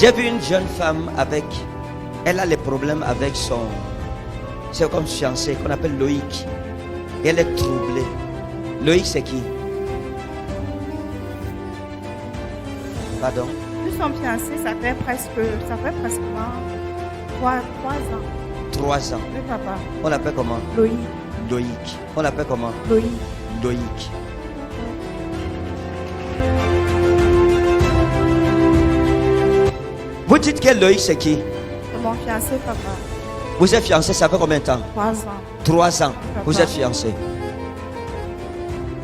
J'ai vu une jeune femme avec... Elle a les problèmes avec son... C'est comme fiancé qu'on appelle Loïc. Et elle est troublée. Loïc, c'est qui? Pardon? Nous sommes fiancés, ça fait pratiquement 3 ans. 3 ans. Oui, papa. On l'appelle comment? Loïc. Loïc. On l'appelle comment? Loïc. Loïc. Vous dites que Loïc, c'est qui? C'est mon fiancé, papa. Vous êtes fiancé, ça fait combien de temps? 3 ans. 3 ans. Papa. Vous êtes fiancé.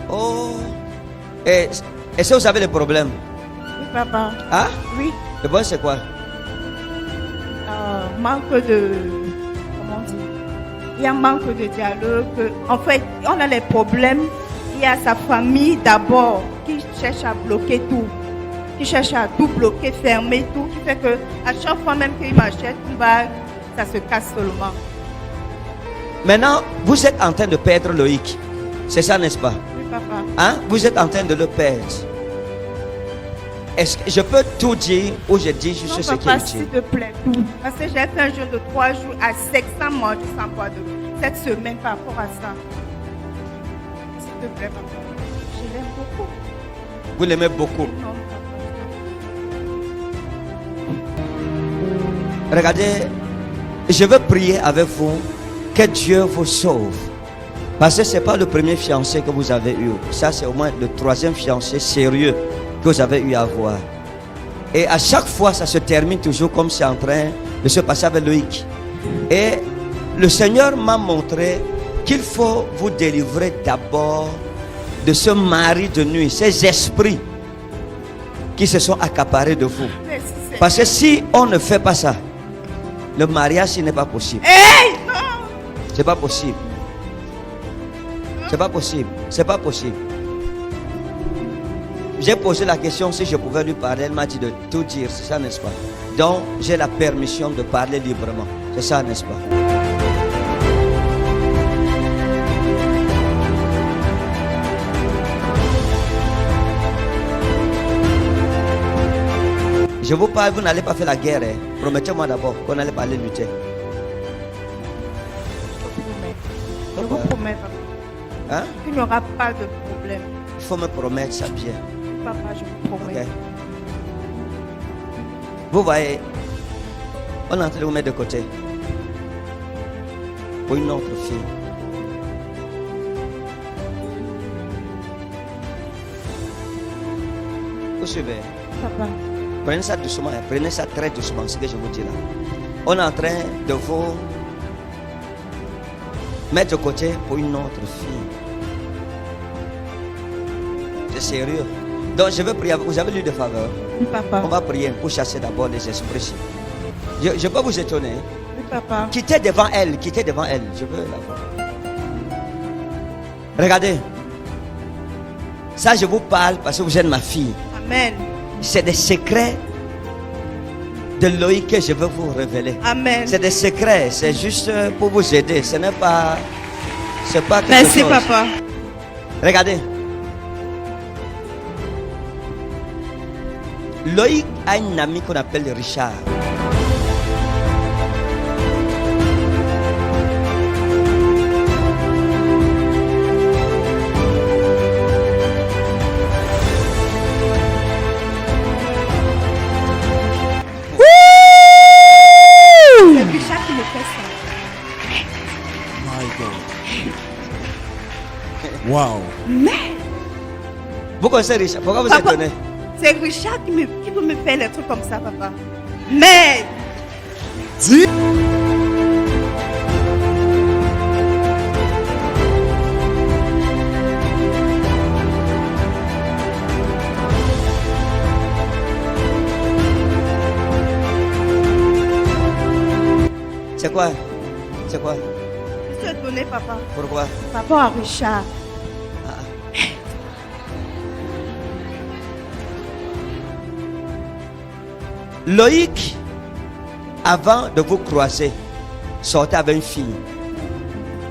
Oh. Et est-ce que vous avez des problèmes? Oui, papa. Hein? Oui. Le bon, c'est quoi? Manque de... Comment dire? Il y a un manque de dialogue. En fait, on a les problèmes. Il y a sa famille d'abord qui cherche à bloquer tout. Qui cherche à tout bloquer, fermer tout. Qui fait que à chaque fois même qu'il m'achète une bague, ça se casse seulement. Maintenant, vous êtes en train de perdre Loïc. C'est ça, n'est-ce pas? Oui, papa. Hein? Vous êtes en train de le perdre. Est-ce que je peux tout dire ou je dis juste Non, ce qui est papa, s'il utile? te plaît, tout. Parce que j'ai fait un jeûne de 3 jours à sec sans manger, sans boire de l'eau. Cette semaine par rapport à ça. S'il te plaît, papa. Je l'aime beaucoup. Vous l'aimez beaucoup. Non, papa. Regardez, je veux prier avec vous que Dieu vous sauve. Parce que ce n'est pas le premier fiancé que vous avez eu. Ça, c'est au moins le 3e fiancé sérieux que vous avez eu à voir. Et à chaque fois, ça se termine toujours comme c'est en train de se passer avec Loïc. Et le Seigneur m'a montré qu'il faut vous délivrer d'abord de ce mari de nuit, ces esprits qui se sont accaparés de vous. Merci, Seigneur. Parce que si on ne fait pas ça, le mariage n'est pas possible. Hey, non! C'est pas possible. C'est pas possible. C'est pas possible. J'ai posé la question si je pouvais lui parler. Elle m'a dit de tout dire. C'est ça, n'est-ce pas? Donc, j'ai la permission de parler librement. C'est ça, n'est-ce pas? Je vous parle, vous n'allez pas faire la guerre. Hein. Promettez-moi d'abord qu'on n'allait pas aller lutter. Je vous promets, papa. Hein? Il n'y aura pas de problème. Il faut me promettre ça bien. Papa, je vous promets. Ok. Vous voyez, on est en train de vous mettre de côté pour une autre fille. Vous suivez? Papa. Prenez ça doucement, hein. Prenez ça très doucement, ce que je vous dis là. On est en train de vous mettre de côté pour une autre fille. C'est sérieux. Donc je veux prier. Vous avez lu de faveur? Oui, papa. On va prier pour chasser d'abord les esprits. Je peux vous étonner. Oui, papa. Quittez devant elle, quittez devant elle. Je veux la voir. Regardez. Ça, je vous parle parce que vous êtes ma fille. Amen. C'est des secrets de Loïc que je veux vous révéler. Amen. C'est des secrets, c'est juste pour vous aider. Ce n'est pas... C'est pas quelque Merci, chose. papa. Regardez. Loïc a un ami qu'on appelle Richard. C'est Richard qui me fait ça. My God. Wow. Mais, Vous connaissez Richard? Pourquoi vous Papa. étonnez? c'est Richard qui peut me faire les trucs comme ça, papa. Mais, Dis. C'est quoi? C'est quoi? je suis étonné, papa. Pourquoi? Par rapport à Richard. Loïc, avant de vous croiser, sortait avec une fille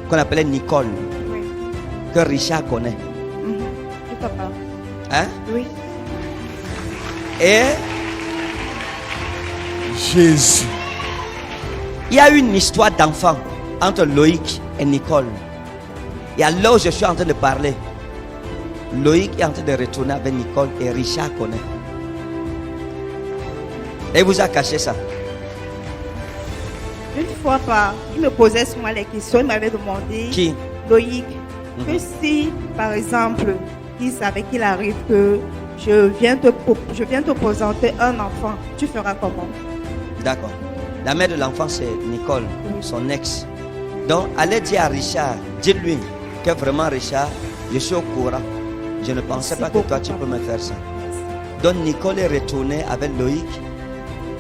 qu'on appelait Nicole, Oui. que Richard connaît. Oui, papa. Hein? Oui. Et Jésus. Il y a une histoire d'enfant entre Loïc et Nicole. Et à l'heure où je suis en train de parler, Loïc est en train de retourner avec Nicole et Richard connaît. Et il vous a caché ça. Une fois il me posait souvent les questions, il m'avait demandé, Qui? Loïc, que si, par exemple, il savait qu'il arrive que je viens te présenter un enfant, tu feras comment? D'accord. La mère de l'enfant, c'est Nicole, son ex. Donc, allez dire à Richard, dites-lui que vraiment, Richard, je suis au courant. Je ne pensais pas que toi, tu peux me faire ça. Donc, Nicole est retournée avec Loïc.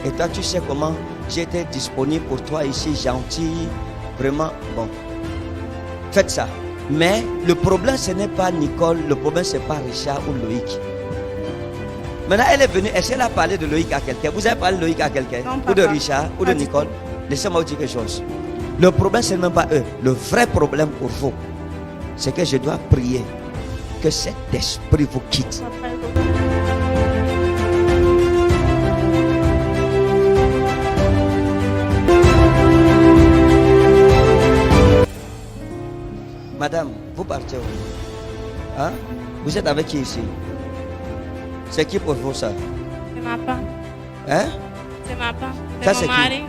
Et toi, tu sais comment j'étais disponible pour toi ici, gentil. Vraiment, bon. Faites ça. Mais le problème, ce n'est pas Nicole. Le problème, ce n'est pas Richard ou Loïc. Maintenant, elle est venue. Est-ce qu'elle a parlé de Loïc à quelqu'un? Vous avez parlé de Loïc à quelqu'un? Non, Ou de papa. Richard? Ou de Pas du Nicole? tout. Laissez-moi vous dire quelque chose. Le problème, ce n'est même pas eux. Le vrai problème pour vous, c'est que je dois prier que cet esprit vous quitte. Madame, vous partez où? Hein? Vous êtes avec qui ici? C'est qui pour vous ça? C'est ma part. Hein? C'est ma part. Ça, C'est c'est mon qui? mari.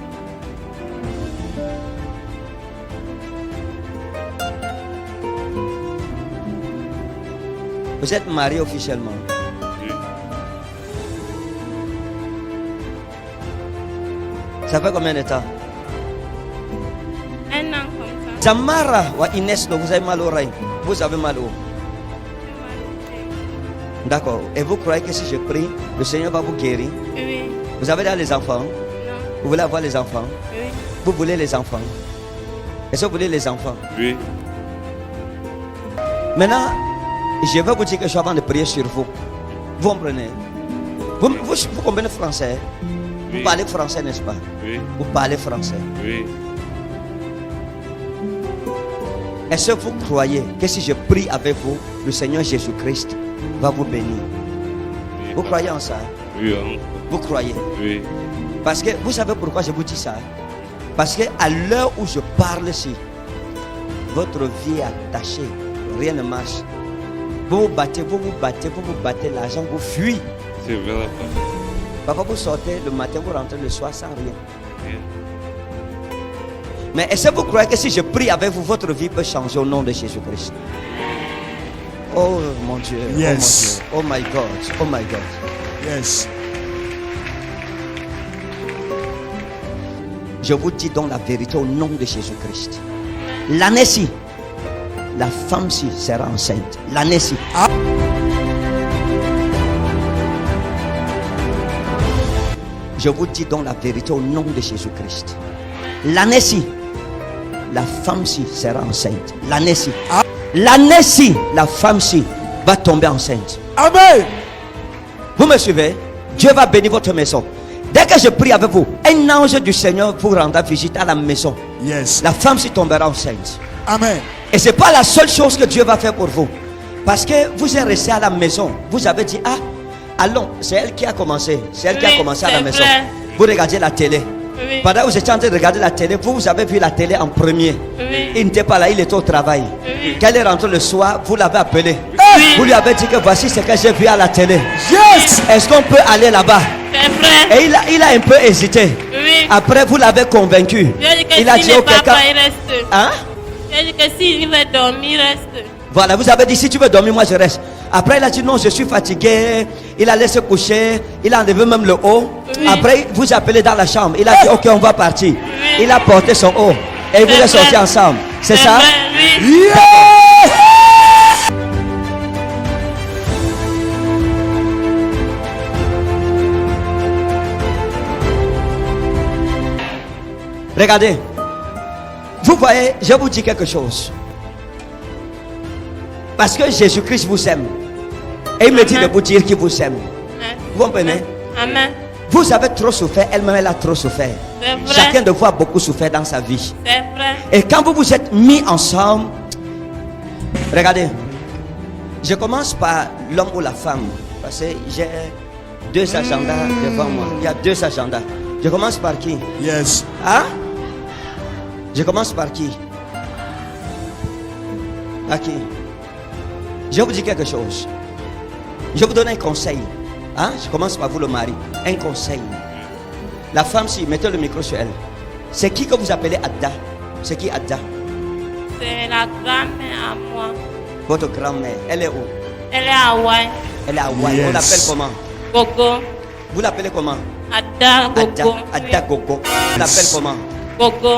Vous êtes marié officiellement? Ça fait combien de temps? Un an comme ça. Zamara ou Inès, vous avez mal aux oreilles. Vous avez mal au. D'accord. Et vous croyez que si je prie, le Seigneur va vous guérir? Oui. Vous avez déjà les enfants? Non. Vous voulez avoir les enfants? Oui. Vous voulez les enfants? Est-ce que vous voulez les enfants? Oui. Maintenant, je vais vous dire quelque chose avant de prier sur vous. Vous comprenez? Vous comprenez français? Vous Oui. parlez français, n'est-ce pas? Oui. Vous parlez français. Oui. Est-ce que vous croyez que si je prie avec vous, le Seigneur Jésus-Christ va vous bénir? Oui. Vous croyez en ça? Oui. Oncle. Vous croyez? Oui. Parce que vous savez pourquoi je vous dis ça? Parce que à l'heure où je parle ici, votre vie est attachée, rien ne marche. Vous vous battez, l'argent vous fuit. C'est vrai. Parfois vous sortez le matin, vous rentrez le soir sans rien. Rien. Mais est-ce que vous croyez que si je prie avec vous, votre vie peut changer au nom de Jésus-Christ? Oh mon Dieu, Yes. oh mon Dieu, oh my God, oh my God. Yes. Je vous dis donc la vérité au nom de Jésus-Christ. L'année-ci, la femme-ci sera enceinte. L'année-ci. Ah. Je vous dis donc la vérité au nom de Jésus-Christ. L'année-ci, la femme-ci sera enceinte. L'année-ci. Ah. L'année-ci, la femme-ci va tomber enceinte. Amen. Vous me suivez? Dieu va bénir votre maison. Dès que je prie avec vous, un ange du Seigneur vous rendra visite à la maison. Yes. La femme-ci tombera enceinte. Amen. Et ce n'est pas la seule chose que Dieu va faire pour vous. Parce que vous êtes resté à la maison. Vous avez dit, ah, allons, c'est elle qui a commencé. C'est elle qui a Oui, commencé à la c'est maison. vrai. Vous regardez la télé. Oui. Pendant que vous étiez en train de regarder la télé, vous avez vu la télé en premier. Oui. Il n'était pas là, il était au travail. Oui. Quand il est rentré le soir, vous l'avez appelé. Oui. Vous lui avez dit que voici ce que j'ai vu à la télé. Yes. Est-ce qu'on peut aller là-bas? C'est vrai. Et il a un peu hésité. Oui. Après, vous l'avez convaincu. Je dis que Il a s'il dit, n'est ok, pas quand... il reste. Hein? Je dis que s'il veut dormir, il reste. Voilà, vous avez dit, si tu veux dormir, moi je reste. Après, il a dit, non, je suis fatigué. Il a laissé coucher. Il a enlevé même le haut. Oui. Après, vous appelez dans la chambre. Il a dit, ok, on va partir. Oui. Il a porté son haut. Et vous C'est êtes sortis vrai. ensemble. C'est ça? vrai, oui. Yes. Regardez. Vous voyez, je vous dis quelque chose. Parce que Jésus-Christ vous aime. Et il me dit de vous dire qu'il vous aime. Vous comprenez? Amen. Vous avez trop souffert, elle-même elle a trop souffert. C'est vrai. Chacun de vous a beaucoup souffert dans sa vie. C'est vrai. Et quand vous vous êtes mis ensemble, regardez, je commence par l'homme ou la femme. Parce que j'ai deux agendas devant moi. Il y a deux agendas. Je commence par qui? Yes. Hein? Je commence par qui? À qui? Je vais vous dire quelque chose. Je vais vous donner un conseil. Hein? Je commence par vous, le mari. Un conseil. La femme, si, mettez le micro sur elle. C'est qui que vous appelez Adda? C'est qui Adda? C'est la grand-mère à moi. Votre grand-mère. Elle est où? Elle est à Hawaï. Elle est à Hawaï. Yes. On l'appelle comment? Gogo. Vous l'appelez comment? Ada Adda. Gogo. Adda Gogo. Vous l'appelez comment? Gogo.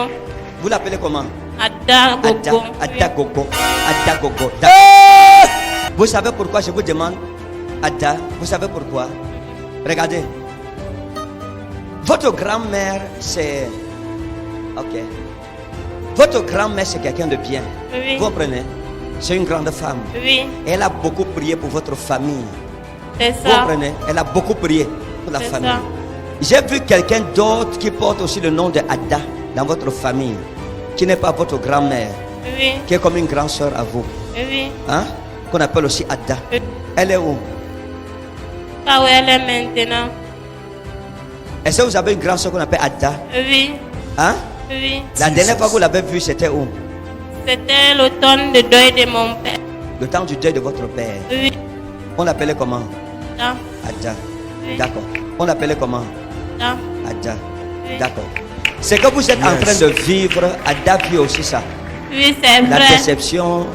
Vous l'appelez comment? Ada Adda. Gogo. Adda Gogo. Adda Gogo. Vous savez pourquoi je vous demande Adda? Vous savez pourquoi? Regardez. Votre grand-mère, c'est... Ok. Votre grand-mère, c'est quelqu'un de bien. Oui. Vous comprenez? C'est une grande femme. Oui, Elle a beaucoup prié pour votre famille. c'est Vous ça. comprenez? Elle a beaucoup prié pour la C'est famille. ça. J'ai vu quelqu'un d'autre qui porte aussi le nom de Adda dans votre famille, qui n'est pas votre grand-mère, Oui, qui est comme une grande soeur à vous, oui. hein? Qu'on appelle aussi Adda. Oui. Elle est où? Là où elle est maintenant. Est-ce que vous avez une grande soeur qu'on appelle Adda? Oui, Hein? oui. La dernière fois que vous l'avez vue, c'était où? C'était l'automne de deuil de mon père. Le temps du deuil de votre père. Oui, On l'appelait comment? là, Adda. Oui. D'accord. On l'appelait comment? là. Adda. Oui. D'accord. C'est que vous êtes en train de vivre, Adda vit aussi ça. Oui, c'est La vrai. déception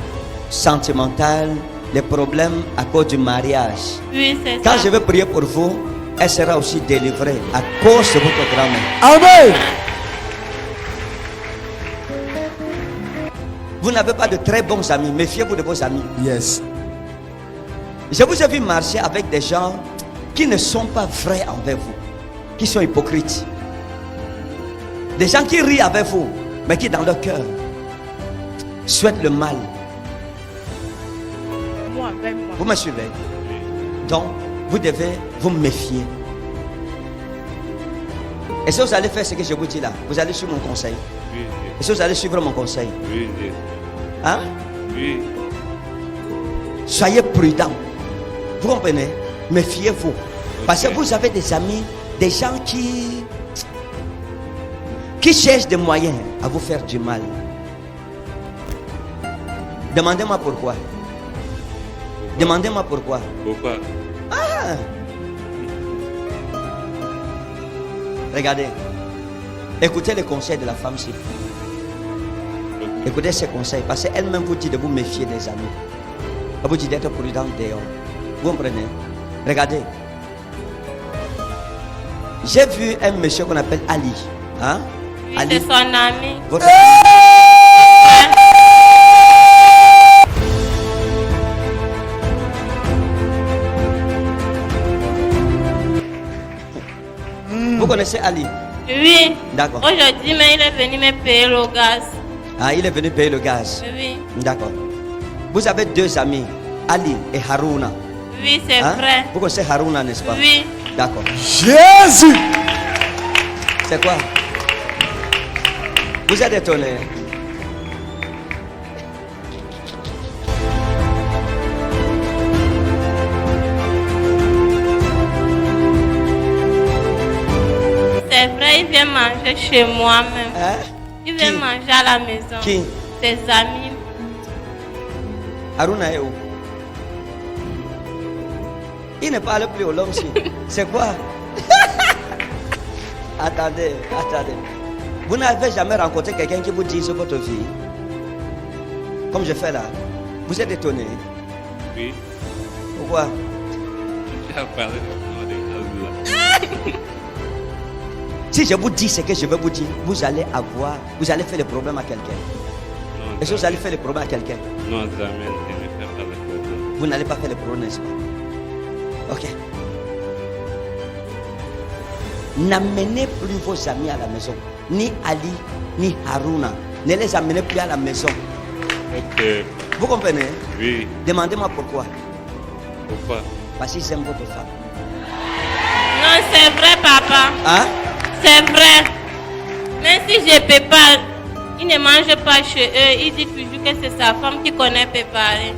sentimentale, les problèmes à cause du mariage. Oui, c'est Quand ça. je vais prier pour vous, elle sera aussi délivrée à cause de votre grand-mère. Amen. Vous n'avez pas de très bons amis, méfiez-vous de vos amis. Yes. Je vous ai vu marcher avec des gens qui ne sont pas vrais envers vous, qui sont hypocrites. Des gens qui rient avec vous, mais qui dans leur cœur souhaitent le mal. Moi, avec moi. Vous me suivez? Donc, vous devez vous méfier. Est-ce que vous allez faire ce que je vous dis là? Vous allez suivre mon conseil? Oui, Est-ce que vous allez suivre mon conseil? oui, oui, Hein? oui. Soyez prudents. Vous comprenez? Méfiez-vous. Parce que vous avez des amis, des gens qui cherchent des moyens à vous faire du mal. Demandez-moi pourquoi. Demandez-moi pourquoi. Pourquoi? Regardez. Écoutez les conseils de la femme-ci. Écoutez ses conseils. Parce qu'elle-même vous dit de vous méfier des amis. Elle vous dit d'être prudent dehors. Vous comprenez? Regardez. J'ai vu un monsieur qu'on appelle Ali. Hein? Oui, Ali. c'est son ami. Votre... Vous connaissez Ali? Oui. D'accord. Aujourd'hui, mais il est venu me payer le gaz. Ah, il est venu payer le gaz. Oui. D'accord. Vous avez deux amis, Ali et Haruna. Oui, c'est Hein? vrai. Vous connaissez Haruna, n'est-ce pas? Oui. D'accord. Jésus. C'est quoi? Vous êtes étonné? C'est vrai, il vient manger chez moi même. Hein? Il vient Qui? manger à la maison. Qui? Ses amis. Haruna est où? Il ne parle plus au l'homme-ci. C'est quoi? Attendez, attendez. Vous n'avez jamais rencontré quelqu'un qui vous dise votre vie? Comme je fais là. Vous êtes étonné? Oui. Pourquoi? Tu as parlé de Allah. Si je vous dis ce que je vais vous dire, vous allez faire le problème à quelqu'un. Non, Est-ce que vous allez faire le problème à quelqu'un? non, jamais. Je ne fais pas le problème. Vous n'allez pas faire le problème, n'est-ce pas? Ok. N'amenez plus vos amis à la maison. Ni Ali, ni Haruna. Ne les amenez plus à la maison. Ok. Vous comprenez? Oui. Demandez-moi pourquoi. Pourquoi? Parce qu'ils aiment votre femme. Non, c'est vrai, papa. Hein? C'est vrai. Même si je ne peux pas, il ne mange pas chez eux. Il dit toujours que c'est sa femme qui connaît préparer.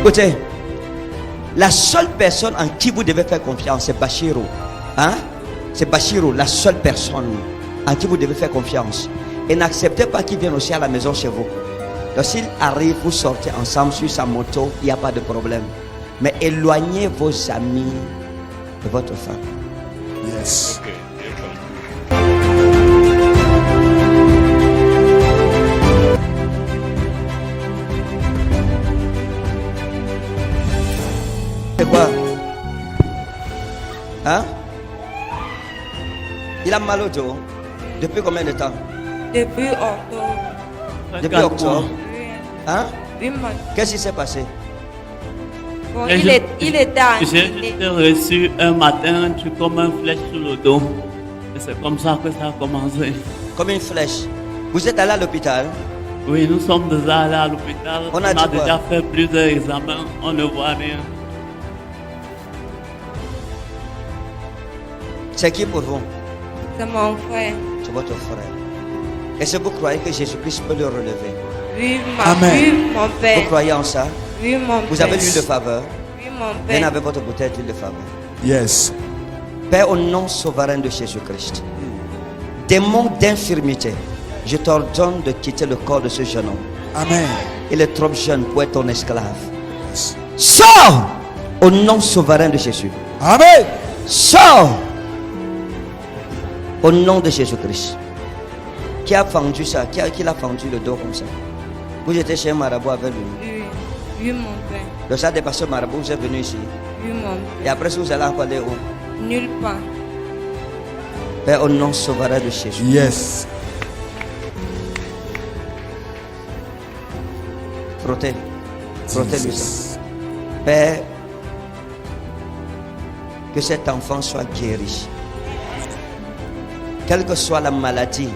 Écoutez, La seule personne en qui vous devez faire confiance, c'est Bachiro. Hein? C'est Bachiro, la seule personne en qui vous devez faire confiance. Et n'acceptez pas qu'il vienne aussi à la maison chez vous. Donc s'il arrive, vous sortez ensemble sur sa moto, il n'y a pas de problème. Mais éloignez vos amis de votre femme. Yes. Ok, j'ai compris. C'est quoi? Hein? Il a mal au dos. Depuis combien de temps? Depuis octobre. Depuis octobre. Oui. Hein? 8 mois. Qu'est-ce qui s'est passé? Bon, Et il était en J'ai reçu un matin un truc comme un flèche sur le dos. Et c'est comme ça que ça a commencé. Comme une flèche. Vous êtes allé à l'hôpital? Oui, nous sommes déjà allés à l'hôpital. On a dit quoi? déjà fait plusieurs examens. On ne voit rien. C'est qui pour vous? C'est mon frère. C'est votre frère. Est-ce que vous croyez que Jésus-Christ peut le relever? Oui, Amen. oui, mon Vous père. croyez en ça? Oui, mon Vous père. avez l'huile de faveur? Oui, mon Venez père. avec votre bouteille d'huile de faveur. Yes. Père, au nom souverain de Jésus-Christ, démon d'infirmité, je t'ordonne de quitter le corps de ce jeune homme. Amen. Il est trop jeune pour être ton esclave. Yes. Sors au nom souverain de Jésus. Amen. Sors au nom de Jésus-Christ. Qui a fendu ça? Qui l'a fendu le dos comme ça? Vous étiez chez un marabout avec lui. Oui, oui, mon père. Donc ça a dépassé le marabout, vous êtes venu ici. Oui, mon Et père. après ça, vous allez encore aller où? Nulle part. Père, au nom souverain de Jésus. Yes. Frottez. Frottez-lui ça. Jesus. Père, que cet enfant soit guéri. Quelle que soit la maladie,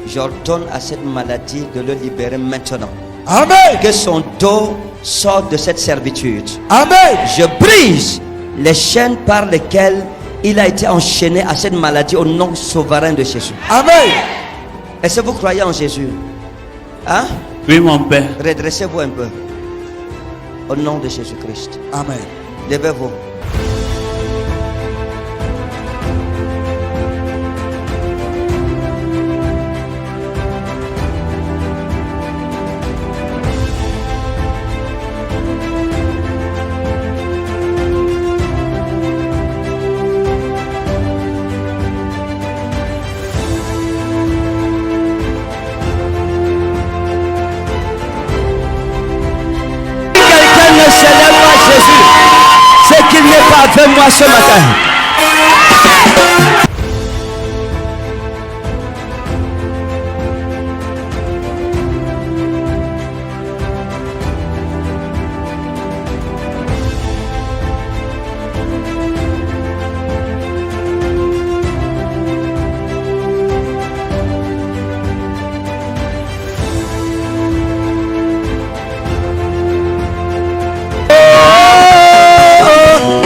j'ordonne à cette maladie de le libérer maintenant. Amen. Que son dos sorte de cette servitude. Amen. Je brise les chaînes par lesquelles il a été enchaîné à cette maladie au nom souverain de Jésus. Amen. Est-ce que vous croyez en Jésus? Hein? Oui, mon père. Redressez-vous un peu. Au nom de Jésus-Christ. Amen. Levez-vous. Quelqu'un ne célèbre pas Jésus, c'est qu'il n'est pas avec moi ce matin.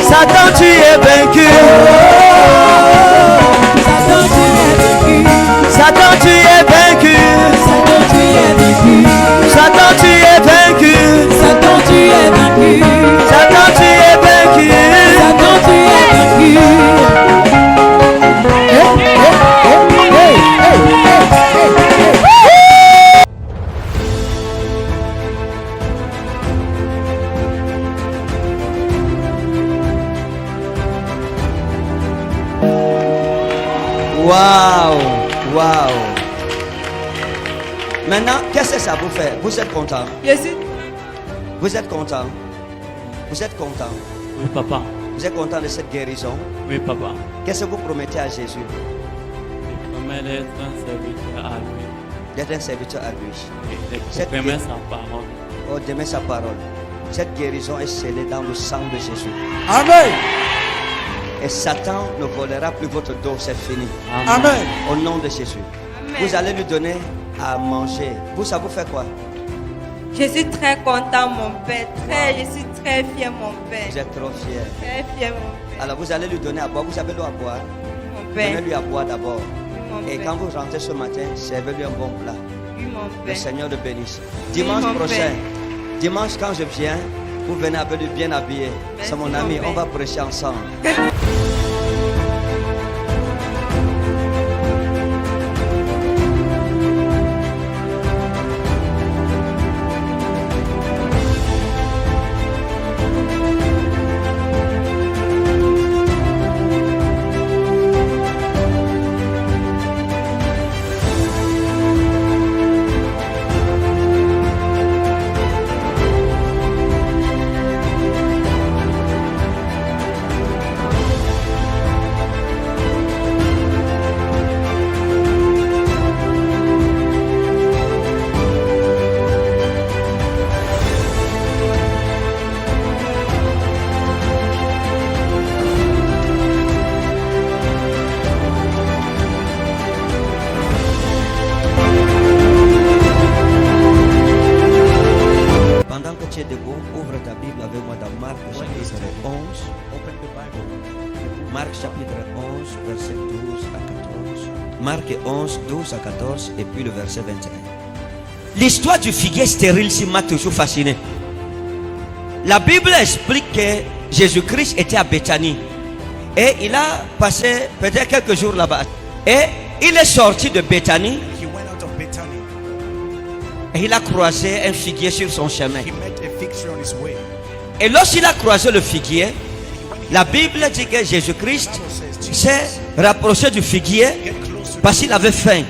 Satan, tu es vaincu. Satan, tu es vaincu. Satan, tu es vaincu. Satan, tu es vaincu. Satan, tu es vaincu. Waouh, waouh. Maintenant, qu'est-ce que ça vous fait? Vous êtes content? Je suis Vous êtes content? Vous êtes content? Oui, papa. Vous êtes content de cette guérison? Oui, papa. Qu'est-ce que vous promettez à Jésus? Je promets d'être un serviteur à lui. D'être un serviteur à lui. Et de Cette proclamer gué- sa parole. Oh, d'aimer sa parole. Cette guérison est scellée dans le sang de Jésus. Amen. Et Satan ne volera plus votre dos, c'est fini. Amen. Au nom de Jésus. Vous allez lui donner à manger. Vous, ça vous fait quoi? Je suis très content, mon père. Je suis très fier, mon père. Vous êtes trop fiers. Très fier, mon père. Alors vous allez lui donner à boire. Vous avez l'eau à boire? Mon père. Donnez-lui à boire d'abord. Oui, mon Et père. quand vous rentrez ce matin, servez-lui un bon plat. Oui, mon Le père. Seigneur le bénisse. Dimanche mon prochain, Père. dimanche quand je viens, Vous venez avec lui bien habillé. Merci, C'est mon mon ami, père. on va prêcher ensemble. Pendant que tu es debout, ouvre ta Bible avec moi dans Marc chapitre 11. Open the Bible. Marc chapitre 11, verset 12 à 14. Marc 11, 12 à 14 et puis le verset 21. L'histoire du figuier stérile ici m'a toujours fasciné. La Bible explique que Jésus-Christ était à Béthanie. Et il a passé peut-être quelques jours là-bas. Et il est sorti de Béthanie He went out of Bethany. et il a croisé un figuier sur son chemin. He met a fig tree on his way. Et lorsqu'il a croisé le figuier, la Bible dit que Jésus-Christ s'est rapproché du figuier Get close to parce qu'il avait faim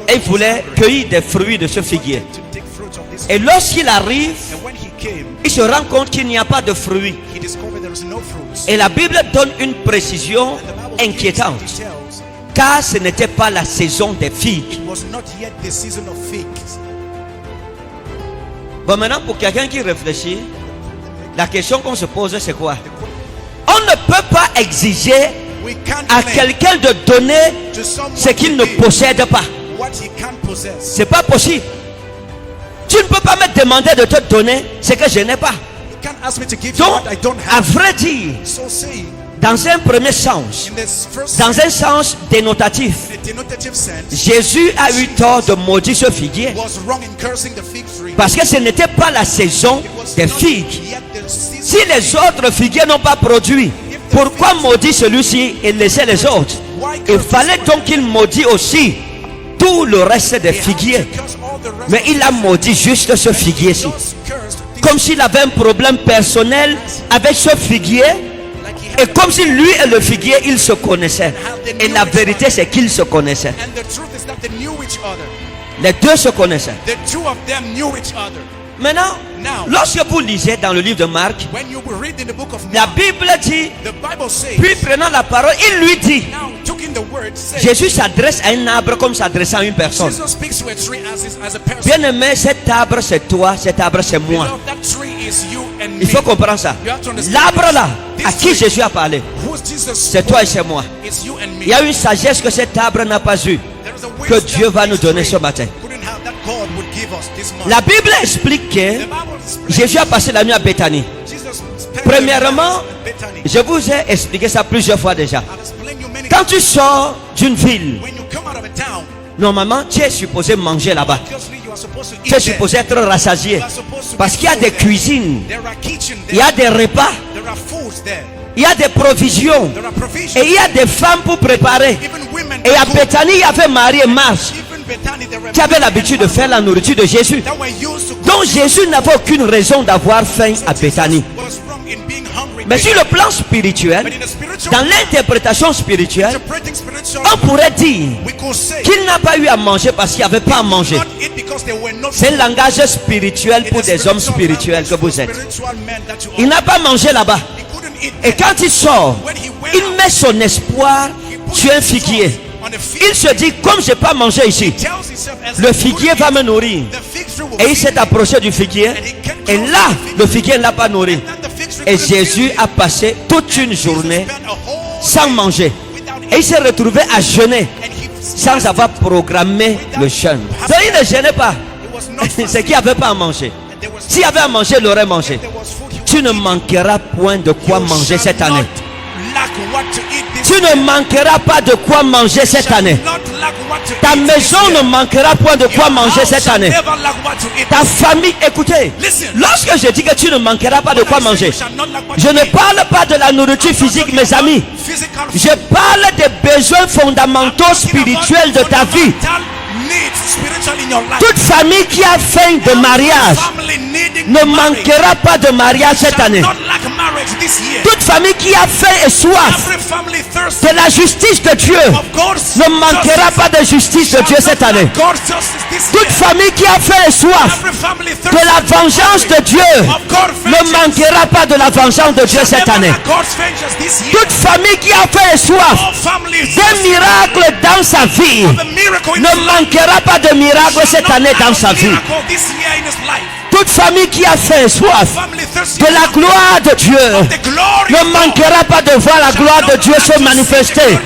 et il voulait cueillir des fruits de ce figuier. to take fruit of this. Et lorsqu'il arrive, And when he came, il se rend compte qu'il n'y a pas de fruits. he discovered there was no fruits. Et la Bible donne une précision And the Bible gives inquiétante, details. car ce n'était pas la saison des figues. It was not yet the season of figs. Bon, maintenant, pour quelqu'un qui réfléchit, la question qu'on se pose, c'est quoi? On ne peut pas exiger We can't à claim quelqu'un de donner to someone ce qu'il ne to give possède pas. what he can't possess. C'est pas possible. Tu ne peux pas me demander de te donner ce que je n'ai pas. You can't ask me to give you Donc, what I don't à have. vrai dire, So saying, dans un premier sens, in this first dans un sens dénotatif, in a denotative sense, Jésus a eu tort de maudire ce figuier was wrong in cursing the fig tree. parce que ce n'était pas la saison It was des not figues. yet the season. Si les autres figuiers n'ont pas produit, pourquoi maudire celui-ci et laisser les autres? Il fallait donc qu'il maudit aussi tout le reste des He had figuiers. to curse all the rest Mais of il a maudit juste ce figuier-ci. just cursed this Comme s'il avait un problème personnel avec ce figuier. like he Et had. comme si lui et le figuier, ils se connaissaient. Et la vérité, c'est qu'ils se connaissaient. And the truth is that they knew each other. Les deux se connaissaient. The two of them knew each other. Maintenant, Now, lorsque vous lisez dans le livre de Marc, when you read in the book of la Mark, Bible dit, the Bible says, puis prenant la parole, il lui dit, now taking the word, says, Jésus s'adresse à un arbre comme s'adressant à une personne. Jesus speaks to a tree as a person. Bien aimé, cet arbre c'est toi, cet arbre c'est moi. Beloved, that tree is you and me. Il faut comprendre ça. L'arbre là, à qui Jésus a parlé, Who's Jesus? c'est toi et c'est moi. It's you and me. Il y a une sagesse que cet arbre n'a pas eue, There is a que wisdom Dieu va nous this donner tree ce matin. couldn't have that God would give us this morning. La Bible explique que The Bible explains Jésus a passé la nuit à Béthanie. Jesus spent Premièrement, the night in Bethany. je vous ai expliqué ça plusieurs fois déjà. I've explained you many Quand times. tu sors d'une ville, When you come out of a town, normalement, tu es supposé manger là-bas. obviously you are supposed to Tu es eat there. supposé être rassasié. You are supposed to Parce be qu'il y a full des there. cuisines, There are kitchens il y there. a des repas, There are foods there. il y a des provisions. There are provisions. Et il y a des femmes pour préparer. Even women Et à cook. Béthanie, il y avait Marie et Marthe Even Bethany, there were qui avaient women l'habitude de and faire la nourriture de Jésus. that were used to cook. Donc Jésus n'avait aucune raison d'avoir faim à Béthanie. Was wrong in being hungry. Mais sur le plan spirituel, But in the spiritual, dans l'interprétation spirituelle, interpreting spiritual, on pourrait dire we could say qu'il n'a pas eu à manger parce qu'il n'y avait pas à manger. not eat because there were no C'est un langage spirituel pour des hommes spirituels que vous êtes. Il n'a pas mangé là-bas. He couldn't eat Et there. quand il sort, When he went il out, met son espoir he put sur un his figuier. trust on the fig Il se dit, comme je n'ai pas mangé ici, tells himself as le he figuier couldn't va eat, me nourrir. the fig tree will Et il feed s'est me. approché du figuier. Et là, le figuier ne l'a pas nourri. And the fig tree Et couldn't Jésus feed a him. passé toute une Jesus journée spent a whole sans day manger. without Et il s'est retrouvé à jeûner and he sans avoir programmé le jeûne. Donc il ne jeûnait pas. It was not C'est fasting. qu'il n'y avait pas à manger. And there was S'il y avait à manger, il aurait mangé. there was food he Tu would ne eat. manqueras point de quoi You manger shall cette année. not lack what to eat this Tu ne manqueras pas de quoi manger cette shall année. not lack what to Ta eat this maison year. ne manquera point de quoi Your manger house cette shall année. never lack what to eat Ta this year. famille, écoutez, Listen. lorsque je dis que tu ne manqueras pas de quoi When I say manger, you shall not lack what je to ne eat, parle pas de la nourriture I'm not physique, talking mes about amis. physical Je food. parle des besoins fondamentaux spirituels de ta vie. Fundamental needs spiritual in your life. Toute famille qui a faim de mariage Family needing ne marriage manquera pas de mariage cette shall année. not lack marriage this year. Toute famille qui a faim et soif Every family thirsty de la justice de Dieu of God's ne manquera pas de justice de Dieu cette année. God's justice this Toute year. famille qui a faim et soif Every family de la thirsty vengeance de Dieu of God's ne vengeance manquera pas de la vengeance de Dieu cette never année. lack God's vengeance this year. Toute famille qui a faim et soif All families d'un miracle dans sa vie the miracle in ne his life manquera pas de miracle cette shall année not dans lack sa a vie. miracle this year in his life. Toute famille qui a faim et soif Family thirsty de la gloire de Dieu the glory ne of God manquera pas de voir la gloire de Dieu se manifester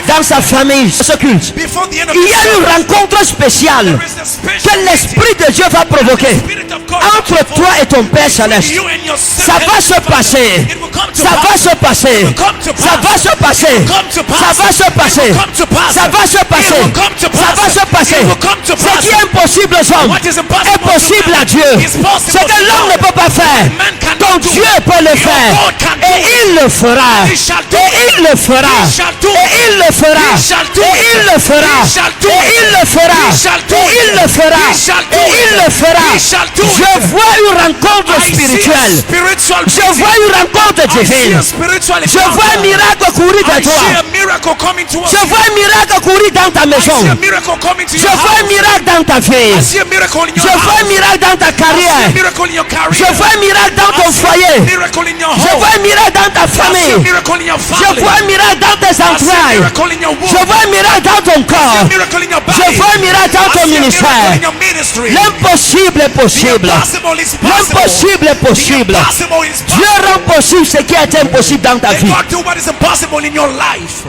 dans sa famille, ce culte. before the end of Il y the a une service. rencontre spéciale There is a special que l'Esprit de Dieu va provoquer Spirit of God entre toi et ton Père céleste. you and your Ça va se passer. It will come to Ça va pass. se passer. It will come to Ça pass. va se passer. It will come to pass. Ça va se passer. It will come to pass. Ça va se passer. It will come to Ça pass. va se passer. It will come to Ce pass. qui est impossible aux hommes What is impossible est possible to man à Dieu. is possible Ce que to l'homme ne God. peut pas faire, Man cannot ton do. Dieu peut le Your faire. God can do Et it. il le fera. He shall do Et it. il le fera. He shall do Et it. il le fera. He shall do Et it. il le fera. He shall do Et it. il le fera. He shall do Et it. il le fera. He shall do Et it. il le fera. He shall do Je it. vois une rencontre I see a spirituelle. spiritual Je meeting. vois une rencontre I see divine. a spiritual Je vois un miracle courir I vers toi. see a miracle coming towards Je you. vois un miracle courir dans ta I maison. see a miracle coming to Je your vois un house. miracle dans ta vie. I see a miracle in your Je vois un house. miracle dans ta I see a carrière. miracle in your career. Je vois un miracle dans ton I see a foyer. miracle in your Je home. vois un miracle dans ta I see a famille. miracle in your Je family. vois un miracle dans tes I see a entrailles. miracle in your womb. Je vois un miracle dans ton I see corps. a miracle in your body. Je vois un miracle dans I ton see a ministère. miracle in your ministry. L'impossible est The possible. impossible is possible. L'impossible est The possible. impossible is Dieu possible. rend possible ce qui est impossible dans ta Let vie. God do what is impossible in your life.